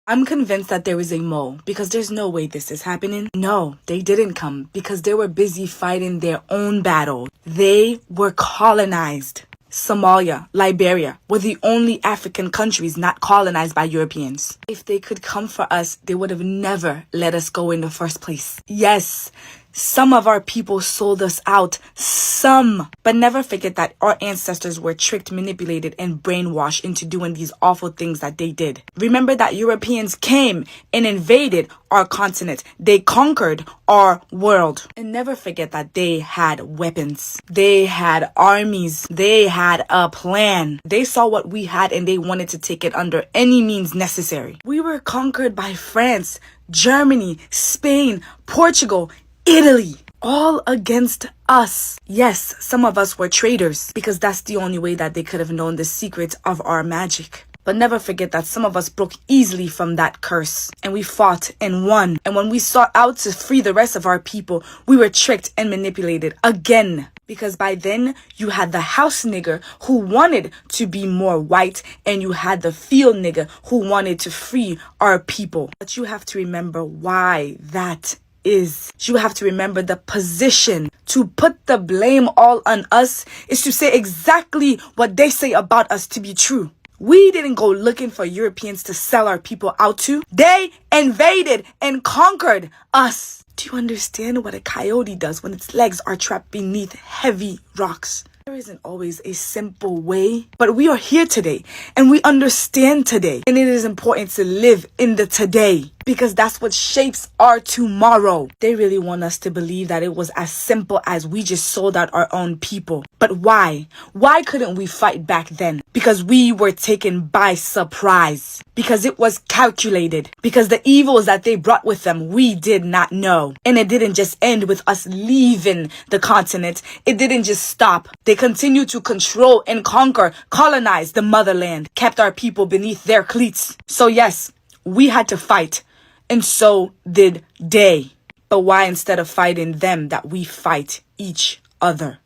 I'm convinced that there is a mole because there's no way this is happening. No, they didn't come because they were busy fighting their own battle. They were colonized. Somalia, Liberia were the only African countries not colonized by Europeans. If they could come for us, they would have never let us go in the first place. Yes, some of our people sold us out. Some. But never forget that our ancestors were tricked, manipulated, and brainwashed into doing these awful things that they did. Remember that Europeans came and invaded our continent. They conquered our world. And never forget that they had weapons. They had armies. They had a plan. They saw what we had and they wanted to take it under any means necessary. We were conquered by France, Germany, Spain, Portugal, Italy, all against us. Yes, some of us were traitors because that's the only way that they could have known the secrets of our magic. But never forget that some of us broke easily from that curse and we fought and won. And when we sought out to free the rest of our people, we were tricked and manipulated again. Because by then, you had the house nigger who wanted to be more white and you had the field nigger who wanted to free our people. But you have to remember why that is. You have to remember the position. To put the blame all on us is to say exactly what they say about us to be true. We didn't go looking for Europeans to sell our people out to. They invaded and conquered us. Do you understand what a coyote does when its legs are trapped beneath heavy rocks? There isn't always a simple way, but we are here today and we understand today. And it is important to live in the today because that's what shapes our tomorrow. They really want us to believe that it was as simple as we just sold out our own people. But why? Why couldn't we fight back then? Because we were taken by surprise. Because it was calculated. Because the evils that they brought with them, we did not know. And it didn't just end with us leaving the continent. It didn't just stop. They continued to control and conquer, colonize the motherland, kept our people beneath their cleats. So yes, we had to fight. And so did they. But why instead of fighting them that we fight each other?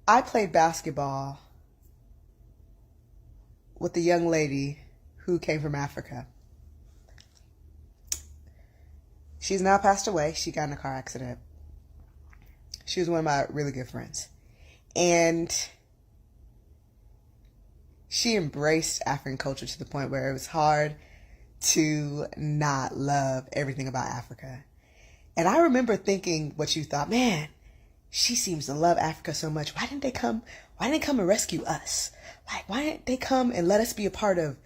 I played basketball with a young lady who came from Africa. She's now passed away. She got in a car accident. She was one of my really good friends. And she embraced African culture to the point where it was hard to not love everything about Africa. And I remember thinking what you thought, man, she seems to love Africa so much. Why didn't they come and rescue us? Like, why didn't they come and let us be a part of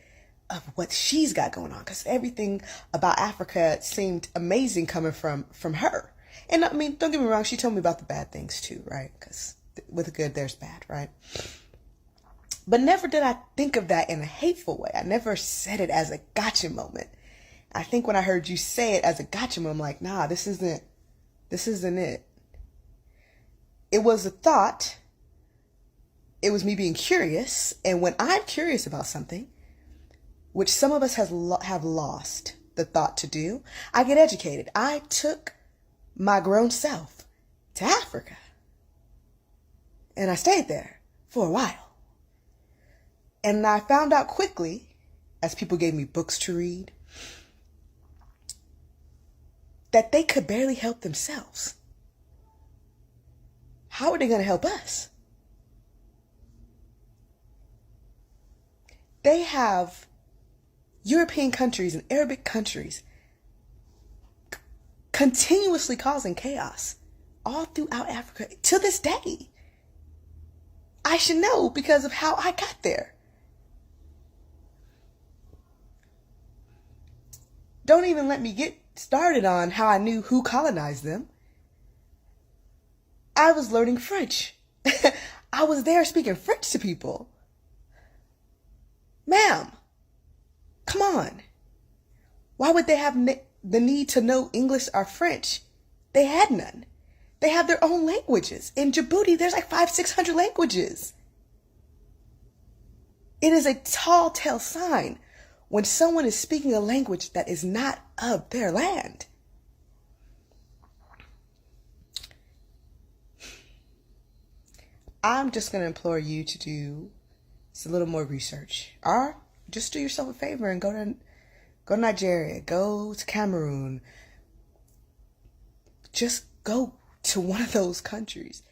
what she's got going on? Because everything about Africa seemed amazing coming from her. And I mean, don't get me wrong, she told me about the bad things too, right? Because with the good, there's bad, right? But never did I think of that in a hateful way. I never said it as a gotcha moment. I think when I heard you say it as a gotcha moment, I'm like, nah, this isn't it. It was a thought. It was me being curious. And when I'm curious about something, which some of us have lost the thought to do, I get educated. I took my grown self to Africa. And I stayed there for a while. And I found out quickly, as people gave me books to read, that they could barely help themselves. How are they going to help us? They have European countries and Arabic countries continuously causing chaos all throughout Africa to this day. I should know because of how I got there. Don't even let me get started on how I knew who colonized them. I was learning French. I was there speaking French to people. Ma'am, come on. Why would they have the need to know English or French? They had none. They have their own languages. In Djibouti, there's like 500-600 languages. It is a tall tale sign when someone is speaking a language that is not of their land. I'm just going to implore you to do a little more research, or just do yourself a favor and go to Nigeria, go to Cameroon. Just go to one of those countries